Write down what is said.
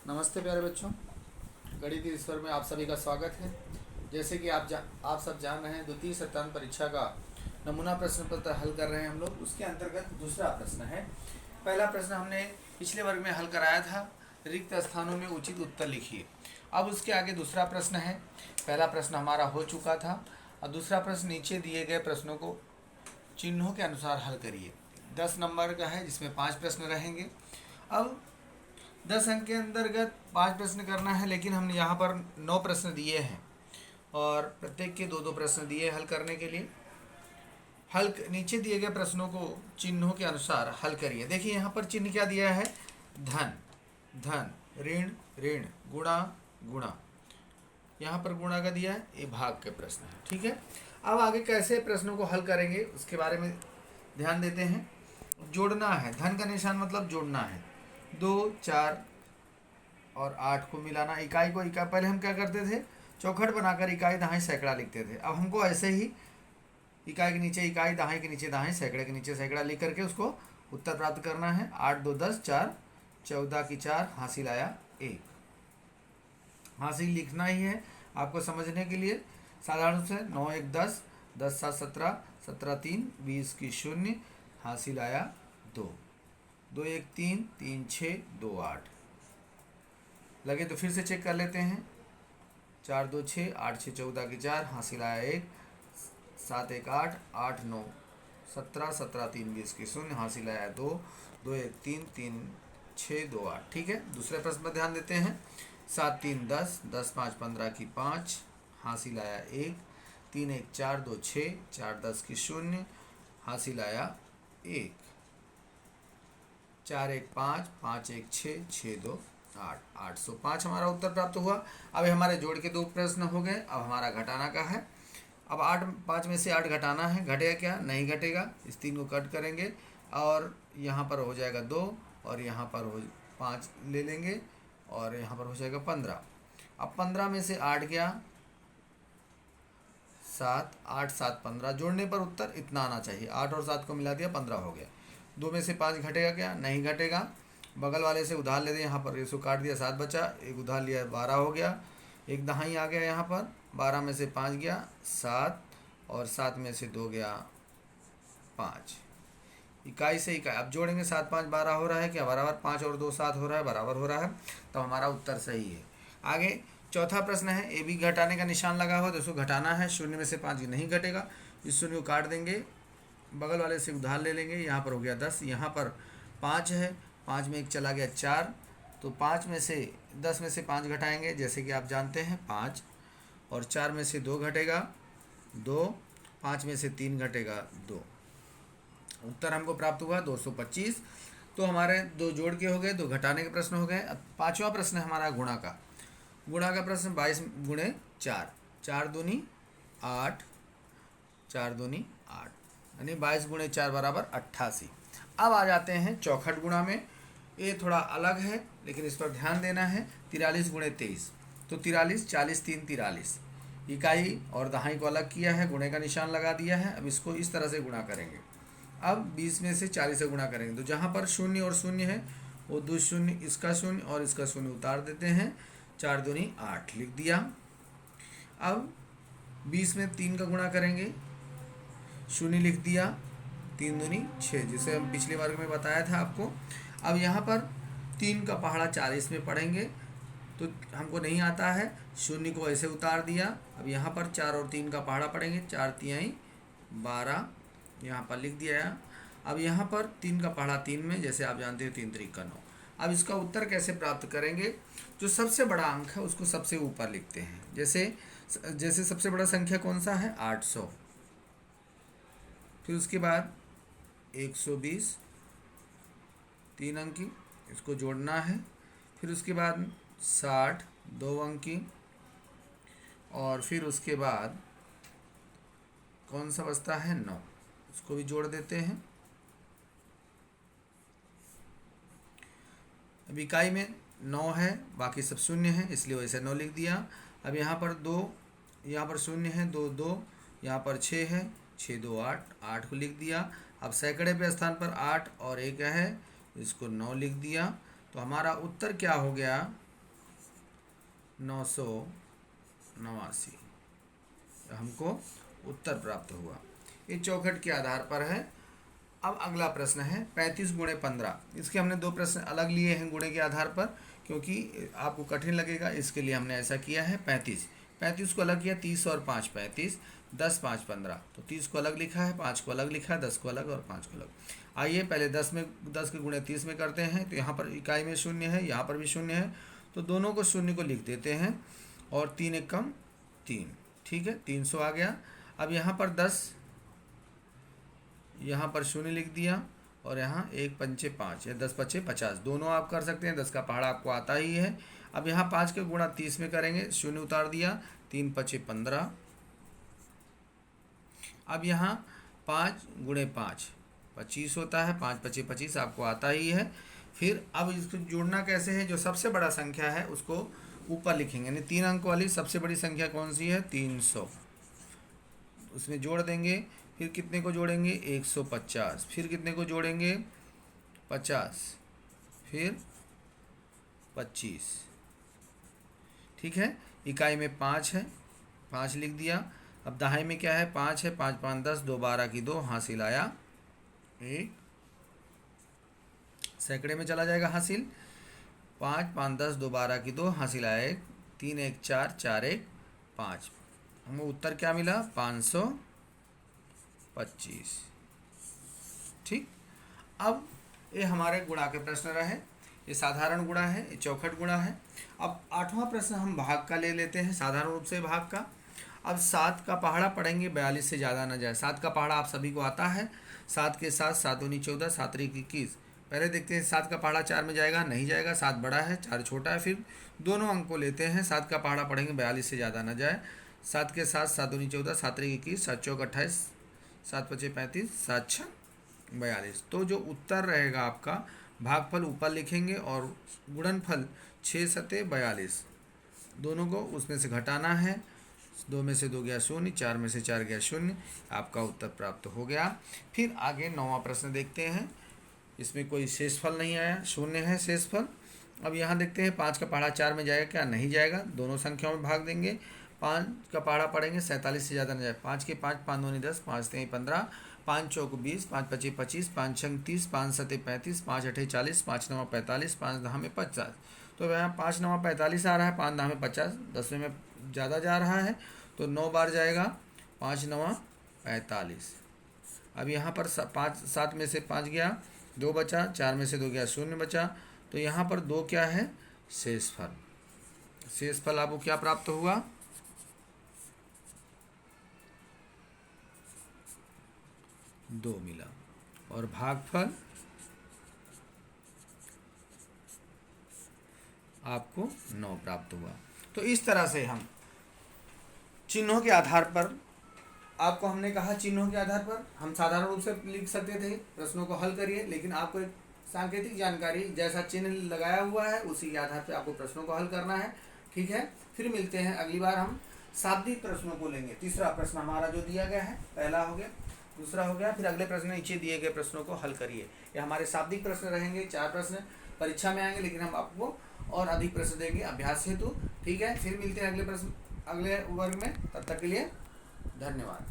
नमस्ते प्यारे बच्चों। गणित ईश्वर में आप सभी का स्वागत है। जैसे कि आप सब जान रहे हैं, द्वितीय सत्रांत परीक्षा का नमूना प्रश्न पत्र हल कर रहे हैं हम लोग। उसके अंतर्गत दूसरा प्रश्न है। पहला प्रश्न हमने पिछले वर्ग में हल कराया था, रिक्त स्थानों में उचित उत्तर लिखिए। अब उसके आगे दूसरा प्रश्न है। पहला प्रश्न हमारा हो चुका था और दूसरा प्रश्न नीचे दिए गए प्रश्नों को चिन्हों के अनुसार हल करिए। 10 नंबर का है, जिसमें 5 प्रश्न रहेंगे। अब 10 अंक के अंतर्गत 5 प्रश्न करना है, लेकिन हमने यहाँ पर 9 प्रश्न दिए हैं और प्रत्येक के 2-2 प्रश्न दिए हल करने के लिए। नीचे दिए गए प्रश्नों को चिन्हों के अनुसार हल करिए। देखिए यहाँ पर चिन्ह क्या दिया है, धन धन, ऋण ऋण, गुणा गुणा। यहाँ पर गुणा का दिया है, ये भाग के प्रश्न है। ठीक है, अब आगे कैसे प्रश्नों को हल करेंगे उसके बारे में ध्यान देते हैं। जोड़ना है, धन का निशान मतलब जोड़ना है। 2, 4 और 8 को मिलाना। इकाई को इकाई, पहले हम क्या करते थे, चौखट बनाकर इकाई दहाई सैकड़ा लिखते थे। अब हमको ऐसे ही इकाई के नीचे इकाई, दहाई के नीचे दहाई, सैकड़े के नीचे सैकड़ा लिख करके उसको उत्तर प्राप्त करना है। 8 2 10, 4 14 की 4, हासिल आया 1। हासिल लिखना ही है आपको समझने के लिए। साधारण से 9 1 10, 10 7 17, 17 3 20 की 0, हासिल आया 2। 2 1 3, 3 6, 2 8। लगे तो फिर से चेक कर लेते हैं। 4 2 6, 8 6 14 की 4, हासिल आया 1। 7 1 8, 8 9 17, 17 3 20 की 0, हासिल आया 2। 2 1 3, 3 6, 2 8। ठीक है, दूसरे प्रश्न पर ध्यान देते हैं। 7 3 10, 10 5 15 की 5, हासिल आया 1। 3 1 4 2 6, 4 10 की 0, हासिल आया 1। 4 1 5, 5 1 6, 6 2 8, 805 हमारा उत्तर प्राप्त हुआ। अब हमारे जोड़ के 2 प्रश्न हो गए। अब हमारा घटाना का है। अब 8 5 में से 8 घटाना है। घटेगा क्या, नहीं घटेगा। इस 3 को कट करेंगे और यहाँ पर हो जाएगा 2 और यहाँ पर हो 5 ले लेंगे और यहाँ पर हो जाएगा 15। अब 15 में से 8 गया 7, 8 7 15। जोड़ने पर उत्तर इतना आना चाहिए। 8 और 7 को मिला दिया, 15 हो गया। 2 में से 5 घटेगा क्या, नहीं घटेगा। बगल वाले से उधार ले दें, यहाँ पर इसको काट दिया, 7 बचा। एक उधार लिया, 12 हो गया। एक दहाई आ गया यहाँ पर। 12 में से 5 गया 7 और 7 में से 2 गया 5। इकाई से इकाई अब जोड़ेंगे, 7 5 12 हो रहा है क्या, बराबर। 5 और 2 7 हो रहा है, बराबर हो रहा है। तो हमारा उत्तर सही है। आगे चौथा प्रश्न है। ए भी घटाने का निशान लगा हुआ, तो उसको घटाना है। 0 में से 5 नहीं घटेगा। इस 0 को काट देंगे, बगल वाले से उधार ले लेंगे। यहाँ पर हो गया 10, यहाँ पर 5 है। 5 में 1 चला गया 4, तो 5 में से 10 में से 5 घटाएंगे, जैसे कि आप जानते हैं 5। और 4 में से 2 घटेगा 2, 5 में से 3 घटेगा 2। उत्तर हमको प्राप्त हुआ 225। तो हमारे 2 जोड़ के हो गए, 2 घटाने के प्रश्न हो गए। अब 5वां प्रश्न है हमारा गुणा का। गुणा का प्रश्न 22 गुणे 4, 4 दूनी 8, 4 दूनी 8, यानी 22 गुणे 4 बराबर 88। अब आ जाते हैं चौखट गुणा में। ये थोड़ा अलग है, लेकिन इस पर ध्यान देना है। 43 गुणे 23, तो 43, 40 3 43। इकाई और दहाई को अलग किया है, गुणे का निशान लगा दिया है। अब इसको इस तरह से गुणा करेंगे। अब 20 में से 40 से गुणा करेंगे, तो जहाँ पर 0 और 0 है वो 2 शून्य, इसका 0 और इसका 0 उतार देते हैं। 4 दूनी 8 लिख दिया। अब 20 में 3 का गुणा करेंगे, 0 लिख दिया। 3 दूनी 6, जिसे हम पिछले वर्ग में बताया था आपको। अब यहाँ पर 3 का पहाड़ा 40 में पढ़ेंगे, तो हमको नहीं आता है। 0 को ऐसे उतार दिया। अब यहाँ पर 4 और 3 का पहाड़ा पढ़ेंगे। 4 तिहाई 12, यहाँ पर लिख दिया। अब यहाँ पर 3 का पहाड़ा 3 में, जैसे आप जानते हैं 3 3 9। अब इसका उत्तर कैसे प्राप्त करेंगे, जो सबसे बड़ा अंक है उसको सबसे ऊपर लिखते हैं। जैसे सबसे बड़ा संख्या कौन सा है, 800। फिर उसके बाद 120, 3 अंकी, इसको जोड़ना है। फिर उसके बाद 60, 2 अंकी। और फिर उसके बाद कौन सा बचता है, 9, उसको भी जोड़ देते हैं। अब इकाई में 9 है, बाकी सब 0 है, इसलिए वैसे 9 लिख दिया। अब यहाँ पर 2, यहाँ पर 0 है, 2 2, यहाँ पर 6 है, 6 2 8, 8 को लिख दिया। अब सैकड़े पे स्थान पर 8 और 1 है, इसको 9 लिख दिया। तो हमारा उत्तर क्या हो गया, 989 हमको उत्तर प्राप्त हुआ। ये चौखट के आधार पर है। अब अगला प्रश्न है 35 गुणे 15। इसके हमने दो प्रश्न अलग लिए हैं गुणे के आधार पर, क्योंकि आपको कठिन लगेगा, इसके लिए हमने ऐसा किया है। 35 को अलग किया, 30 और 5 35, 10 5 15, तो 30 को अलग लिखा है, 5 को अलग लिखा है, 10 को अलग और 5 को अलग। आइए पहले 10 के गुणे 30 में करते हैं। तो यहाँ पर इकाई में शून्य है, यहाँ पर भी शून्य है, तो दोनों को शून्य को लिख देते हैं और 3 एक कम 3, ठीक है, 300 आ गया। अब यहाँ पर 10, यहाँ पर शून्य लिख दिया और यहाँ 1 पंचे 5 या 10 पचे 50, दोनों आप कर सकते हैं, 10 का पहाड़ा आपको आता ही है। अब यहाँ 5 के गुणा 30 में करेंगे, शून्य उतार दिया, 3 पचे 15। अब यहाँ 5 गुणे 5 25 होता है, 5 पचे 25 आपको आता ही है। फिर अब इसको जोड़ना कैसे है, जो सबसे बड़ा संख्या है उसको ऊपर लिखेंगे, यानी 3 अंक वाली सबसे बड़ी संख्या कौन सी है, 300, उसमें जोड़ देंगे। फिर कितने को जोड़ेंगे, 150, फिर कितने को जोड़ेंगे, 50, फिर 25, ठीक है। इकाई में 5 है, 5 लिख दिया। अब दहाई में क्या है, 5 है, 5 5 10, 2 12 की 2, हासिल आया 1, सैकड़े में चला जाएगा हासिल। 5 5 10, 2 12 की 2, हासिल आया 1, 3 1 4, 4 1 5। हमें उत्तर क्या मिला, 525, ठीक। अब ये हमारे गुणा के प्रश्न रहे, ये साधारण गुणा है, ये चौखट गुणा है। अब 8वां प्रश्न हम भाग का ले लेते हैं, साधारण रूप से भाग का। अब 7 का पहाड़ा पढ़ेंगे, 42 से ज़्यादा न जाए। 7 का पहाड़ा आप सभी को आता है, 7 के साथ 7 दूनी 14, 7 त्रिक 21। पहले देखते हैं 7 का पहाड़ा 4 में जाएगा, नहीं जाएगा, 7 बड़ा है 4 छोटा है। फिर दोनों अंक को लेते हैं, 7 का पहाड़ा पढ़ेंगे, 42 से ज़्यादा न जाए। 7 के साथ 7 दूनी 14, 7 त्रिक 21, 7 चौक 28, 7 पचे 35, 7 छः 42। तो जो उत्तर रहेगा आपका, भागफल ऊपर लिखेंगे और गुणनफल 6 सते 42, दोनों को उसमें से घटाना है। 2 में से 2 गया 0, 4 में से 4 गया 0, आपका उत्तर प्राप्त हो गया। फिर आगे 9वां प्रश्न देखते हैं। इसमें कोई शेषफल नहीं आया, 0 है शेषफल। अब यहाँ देखते हैं 5 का पहाड़ा 4 में जाएगा क्या, नहीं जाएगा, दोनों संख्याओं में भाग देंगे। 5 का पहाड़ा पढ़ेंगे, 47 से ज़्यादा न जाए। 5 के 5, 5 दूनी 10, 5 तेई 15, 5 चौक 20, 5 पचे 25, 5 छंग 30, 5 सते 35, 5 अठे 40, 5 नवा 45, 5 दहा में 50। तो यहाँ 5 नवा 45 आ रहा है, 5 दहा में 50, 10वें में ज़्यादा जा रहा है, तो 9 बार जाएगा, 5 नवा 45। अब यहाँ पर 7 में से 5 गया, 2 बचा, 4 में से 2 गया 0 बचा, तो यहाँ पर 2 क्या है, शेषफल। शेषफल आपको क्या प्राप्त हुआ, 2 मिला। और भागफल आपको 9 प्राप्त हुआ। तो इस तरह से हम चिन्हों के आधार पर, आपको हमने कहा चिन्हों के आधार पर हम साधारण रूप से लिख सकते थे, प्रश्नों को हल करिए, लेकिन आपको एक सांकेतिक जानकारी, जैसा चिन्ह लगाया हुआ है उसी के आधार पर आपको प्रश्नों को हल करना है, ठीक है। फिर मिलते हैं अगली बार, हम शाब्दिक प्रश्नों को लेंगे। तीसरा प्रश्न हमारा जो दिया गया है, पहला हो गया, दूसरा हो गया, फिर अगले प्रश्न नीचे दिए गए प्रश्नों को हल करिए। ये हमारे शाब्दिक प्रश्न रहेंगे, 4 प्रश्न परीक्षा में आएंगे, लेकिन हम आपको और अधिक प्रश्न देंगे अभ्यास हेतु, ठीक है। फिर मिलते हैं अगले प्रश्न, अगले वर्ग में। तब तक के लिए धन्यवाद।